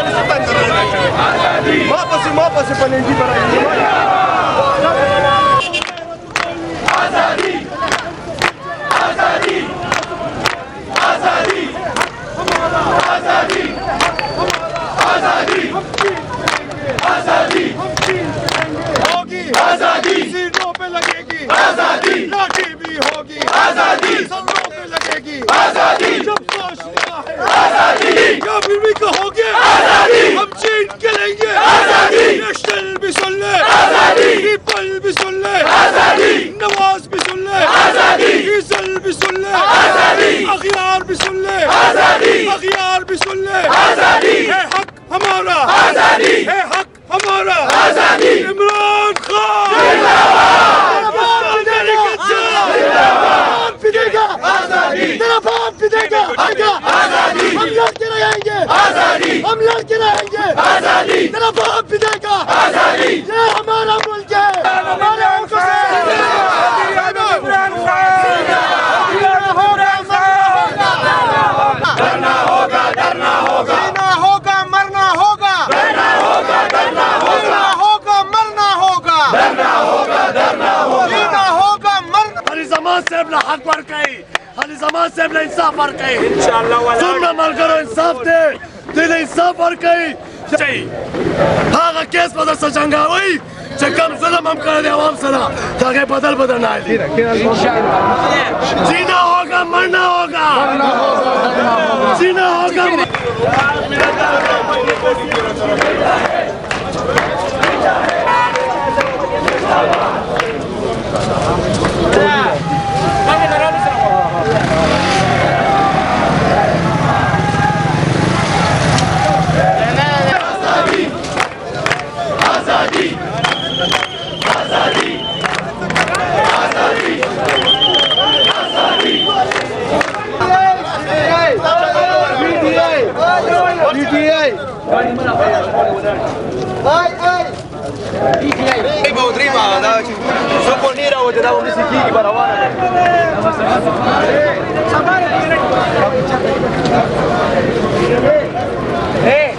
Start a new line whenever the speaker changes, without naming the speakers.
Afghanistan करायला मापाशी पण यांची करायची आजादी आजादी आजादी आजादी आजादी आजादी होगी आजादी सीटों पे लगेगी आजादी लाठी भी होगी आजादी सरों पे लगेगी आजादी जब सोच लिया है आजादी क्या फिर भी कहोगे आजादी हम छीन के लेंगे आजादी नेशनल भी सुन ले आजादी पीपल भी सुन ले आजादी नवाज भी सुन ले आजादी ईसल भी सुन ले आजादी अखियार भी सुन ले आजादी अखियार भी सुन ले आजादी है हक हमारा आजादी है हक हमारा आजादी इमरान खान पिटेगा आजादी तेरा बाप पिटेगा आजादी हम लड़के रहेंगे आजादी हम लड़के रहेंगे आजादी तेरा बाप पिटेगा आजादी ये हमारा मुल्क है हमारे डरना होगा डरना होगा जीना होगा मरना होगा डरना होगा डरना होगा होगा मरना होगा डरना होगा डरना होगा जीना होगा मरना हरी ज़मान से अपना हक पर कहीं हरी ज़मान से अपना इंसाफ पर कहीं इंशाअल्लाह सुनना मर करो इंसाफ दे दिल इंसाफ पर कहीं चाहिए हाँ केस बदल सचंगा वही कम सलाम हम कर दे आवाम सलाम ताकि बदल ना आए जीना होगा मरना होगा जीना होगा Hey,